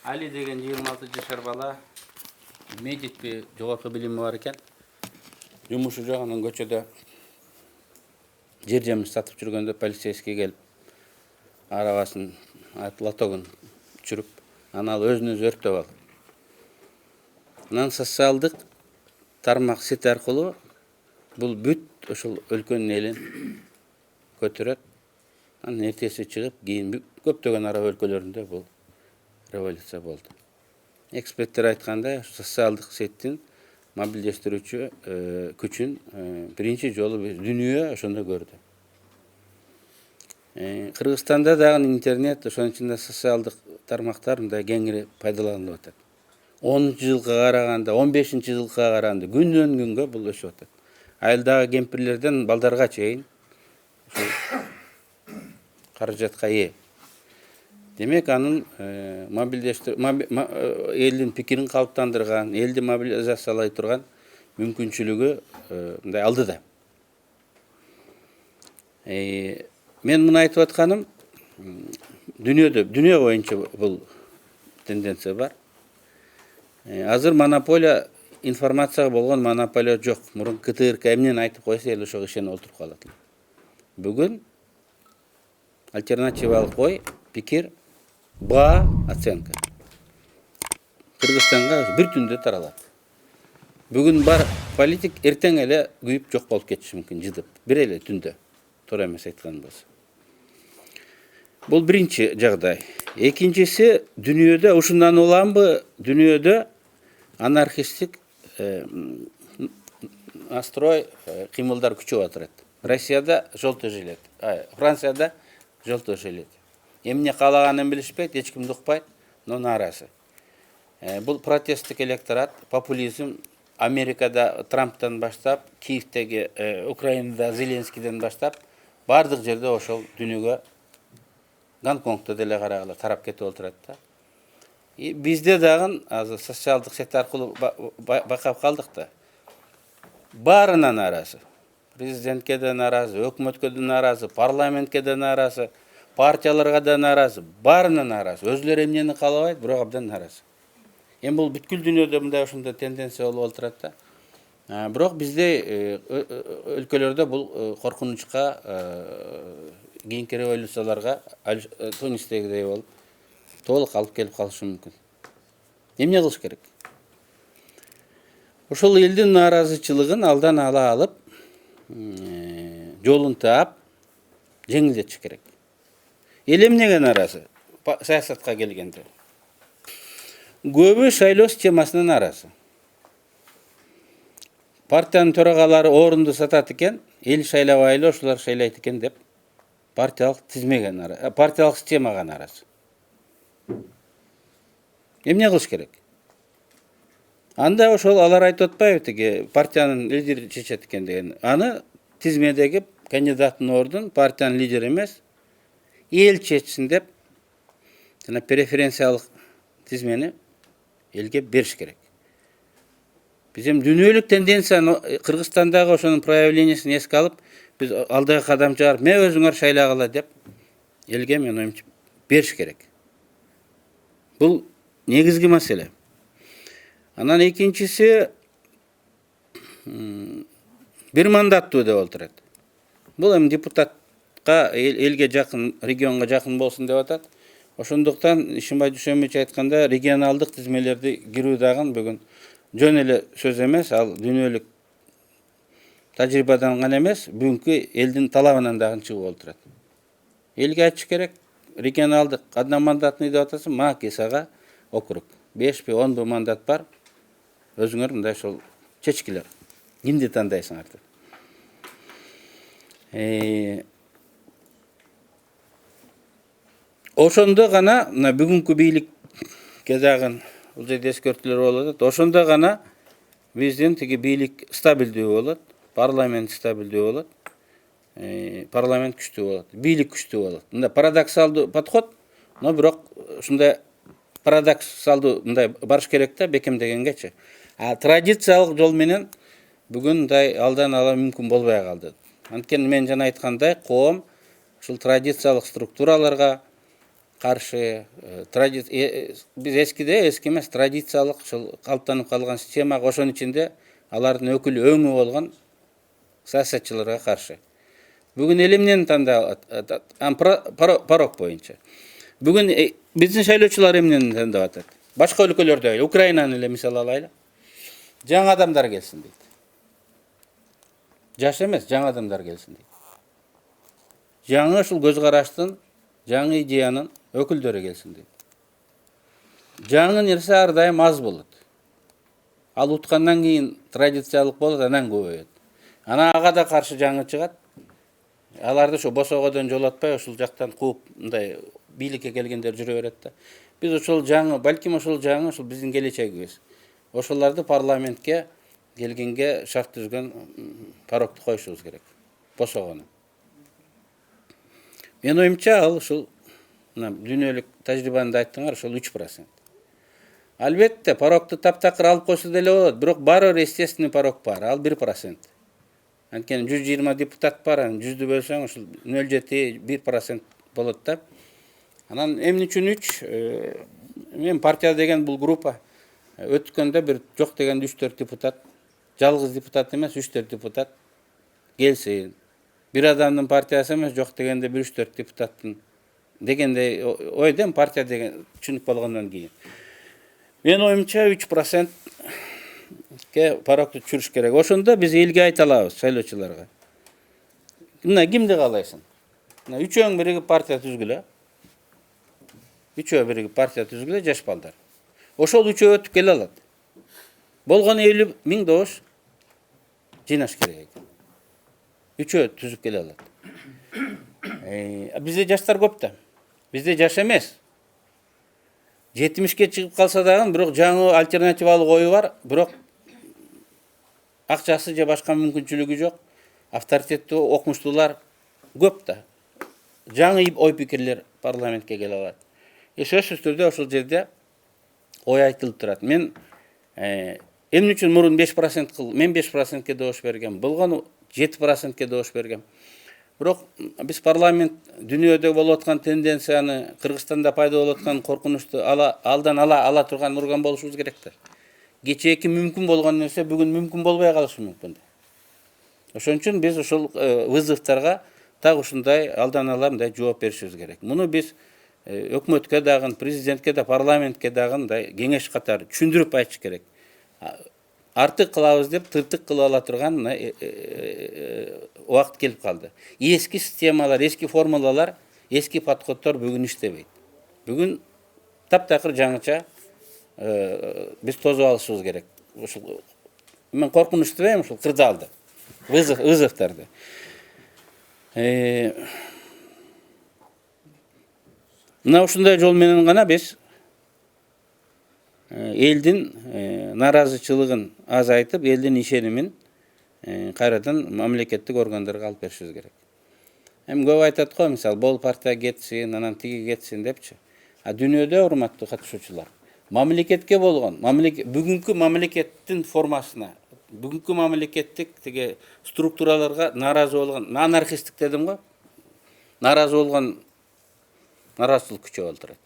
Али деген 26 жашар бала медикпи, жогорку билими бар экен. Жумушу жок, анан көчөдө жер жемиш сатып жүргөндө полицейский келип арабасын лотогун түшүрүп, анан ал өзүн өзү өрттөп алды. Анан социалдык тармак сет аркылуу бул бүт ошол өлкөнүн элин көтөрөт. Анан эртеси чыгып, кийин көптөгөн араб өлкөлөрүндө бул революция болду. Эксперттер айткандай, социалдык сеттин мобилдештирүүчү күчүн биринчи жолу дүйнө ошондо көрдү. Кыргызстанда дагы интернет, ошонун ичинде социалдык тармактар мындай кеңири пайдаланылып атат. 10-жылга караганда, 15-жылга караганда күндөн күнгө бул өсүп атат. Айылдагы кемпирлерден балдарга чейин каражатка ээ. Демек, анын элдин пикирин калыптандырган, элди мобилизациялай турган мүмкүнчүлүгү мындай алдыда. Мен муну айтып атканым, дүйнө боюнча бул тенденция бар. Азыр монополия, информацияга болгон монополия жок. Мурун КТРК эмнени айтып койсо, эл ошого ишенип отуруп калат. Бүгүн альтернативалык ой, пикир, баа, оценка. Кыргызстанга бир түндө таралат. Бүгүн бар политик эртең эле күйүп жок болуп кетиши мүмкүн, жыдып. Бир эле түндө. Туура эмес айткан болсо. Бул биринчи жагдай. Экинчиси, дүйнөдө ушундан уламбы, дүйнөдө анархистик настрой, кыймылдар күчөп атат. Россияда желтый жилет, Францияда желтый жилет. Эмне каалаганын билишпейт, эч кимди укпайт, но нааразы. Бул протесттик электорат, популизм Америкада Трамптан баштап, Киевдеги, Украинада Зеленскийден баштап, бардык жерде ошол дүйнөгө, Гонконгто деле карагыла тарап кетип отурат да. Бизде дагы азыр социалдык сет аркылуу байкап калдык да. Баарына нааразы. Президентке да нааразы, өкмөткө да нааразы, парламентке да нааразы, партияларга да нааразы, баарына нааразы. Өзүлөрү эмнени каалабайт, бирок абдан нааразы. Эми бул бүткүл дүйнөдө мындай ошондой тенденция болуп отурат да. Бирок бизде өлкөлөрдө бул коркунучка, кийинки революцияларга Тунистегидей болуп толук алып келип калышы мүмкүн. Эмне кылыш керек? Ошол элдин нааразычылыгын алдан ала алып, жолун таап, жеңилдетиш керек. Эл эмнеге нааразы? Саясатка келгенде. Көбү шайлоо системасына нааразы. Партиянын төрагалары орунду сатат экен, эл шайлабай эле ошолор шайлайт экен деп, партиялык тизмеге нааразы, партиялык системага нааразы. Эмне кылыш керек? Анда ошол алар айтып атпайбы, тиги партиянын лидери чечет экен деген. Аны тизмедеги кандидаттын ордун партиянын лидери эмес, эл чечсин деп, жана преференциялык тизмени элге бериш керек. Биз эми дүйнөлүк тенденцияны Кыргызстандагы ошонун проявлениясын эске алып, биз алдыга кадам чыгарып, өзүңөр шайлагыла деп элге мен оюмча бериш керек. Бул негизги маселе. Анан экинчиси, бир мандаттуу деп отурат. Бул эми депутатка, элге жакын, регионго жакын болсун деп атат. Ошондуктан Ишимбай Дүйшөнбаевич айтканда, регионалдык тизмелерди кирүү дагы бүгүн жөн эле сөз эмес, ал дүйнөлүк тажрыйбадан гана эмес, бүгүнкү элдин талабынан дагы чыгып отурат. Элге айтыш керек, регионалдык одномандатный деп атасың, Макисага округ. 5 10 мандат бар. Өзүңөр мындай ошол чечкилер. Кимди тандайсыңар деп. Ошондо гана бүгүнкү бийликке дагы бул жерде эскертүүлөр болуп атат. Ошондо гана биздин тиги бийлик стабилдүү болот, парламент стабилдүү болот, парламент күчтүү болот, бийлик күчтүү болот. Мындай парадоксалдуу подход, но бирок ушундай парадоксалдуу мындай барыш керек да, бекемдегенгечи. Традициялык жол менен бүгүн мындай алдан ала мүмкүн болбой калды. Анткени мен жана айткандай, коом ушул традициялык структураларга, каршы, биз эски эмес традициялык калыптанып калган системага ошонун ичинде алардын өкүлү өңү болгон саясатчыларга каршы. Бүгүн эл эмнени тандап атат? Порог боюнча. Бүгүн биздин шайлоочулар эмнени тандап атат? Башка өлкөлөрдө Украинаны эле мисал алайлы. Жаңы адамдар келсин дейт. Жаш эмес, жаңы адамдар келсин дейт. Жаңы ушул көз караштын, жаңы идеянын өкүлдөрү келсин дейт. Жаңы нерсе ар дайым аз болот. Ал уткандан кийин традициялык болот, анан көбөйөт. Анан ага да каршы жаңы чыгат. Аларды ошо босогодон жолотпай, ушул жактан кууп, мындай бийликке келгендер жүрө берет да. Биз ошол жаңы, балким ошол жаңы ушул биздин келечегибиз. Ошолорду парламентке келгенге шарт түзгөн порогду коюшубуз керек. Босогону. Мен оюмча ал ушул дүйнөлүк тажрыйбаны айттыңар, ошол 3%. Албетте, порогду таптакыр алып койсо деле болот, бирок барыбыр естественный порог бар, ал 1%. Анткени 120 депутат бар, 100-дү бөлсөң ушул 0,7-1% болот да. Анан эмне үчүн 3? Мен партия деген бул группа. Өткөндө бир жок дегенде 3-4 депутат, жалгыз депутат эмес, 3-4 депутат келсин. Бир адамдын партиясы эмес, жок дегенде 1-3-4 депутаттын дегендей ойдон партия деген түшүнүк болгондон кийин. Мен оюмча 3% порогду түшүрүш керек. Ошондо биз элге айта алабыз, шайлоочуларга. Мына кимди каалайсың? Мына үчөөң биригип партия түзгүлө. Үчөө биригип партия түзгүлө, жаш балдар. Ошол үчөө өтүп келе алат. Болгону 50.000 добуш жыйнаш керек. Үчөө түзүп келе алат. Бизде жаштар көп да. Бизде жаш эмес. 70-ке чыгып калса дагы, бирок жаңы альтернативалык ою бар, бирок акчасы же башка мүмкүнчүлүгү жок. Авторитеттүү, окумуштуулар көп да. Жаңы ой пикирлер парламентке келе алат. Сөзсүз түрдө ошол жерде ой айтылып турат. Мен эмне үчүн мурун 5% кыл, мен 5%ке добуш бергем, болгону 7%ке добуш бергем. Бирок биз парламент дүйнөдө болуп аткан тенденцияны, Кыргызстанда пайда болуп аткан коркунучту алдан ала турган урган болушубуз керек да. Кечээки мүмкүн болгон нерсе бүгүн мүмкүн болбой калышы мүмкүн. Ошон үчүн биз ушул вызовторго так ушундай алдан ала мындай жооп беришибиз керек. Муну биз өкмөткө дагы, президентке да, парламентке дагы мындай кеңеш катары түшүндүрүп айтыш керек. Артык кылабыз деп тыртык кылып ала турган убакыт келип калды. Эски системалар, эски формулалар, эски подходдор бүгүн иштебейт. Бүгүн таптакыр жаңыча биз тосуп алышыбыз керек. Ушул мен коркунучту дейм, ушул кырдаалды, вызовторду. Мына ушундай жол менен гана биз элдин наразычылыгын азайтып, элдин ишенимин кайрадан мамлекеттик органдарга алып беришибиз керек. Көп айтат го, мисалы, бул партия кетсин, анан тиги кетсин депчи. Дүйнөдө, урматтуу катышуучулар, мамлекетке болгон, бүгүнкү мамлекеттин формасына, бүгүнкү мамлекеттик тиги структураларга наразы болгон, анархисттик дедим го, наразы болгон наразычылык күчөп отурат.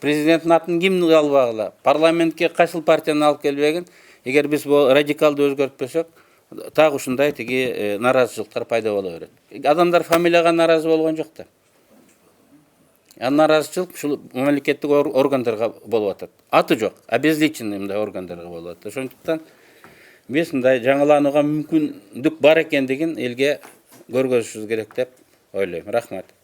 Президенттин атын ким албагыла, парламентке кайсыл партияны алып келбегин, эгер биз радикалды өзгөртпөсөк, так ушундай тиги наразычылыктар пайда боло берет. Адамдар фамилияга наразы болгон жок да. Наразычылык ушул мамлекеттик органдарга болуп атат. Аты жок, обезличенный мындай органдарга болуп атат. Ошондуктан биз мындай жаңыланууга мүмкүндүк бар экендигин элге көргөзүшүбүз керек деп ойлойм. Рахмат.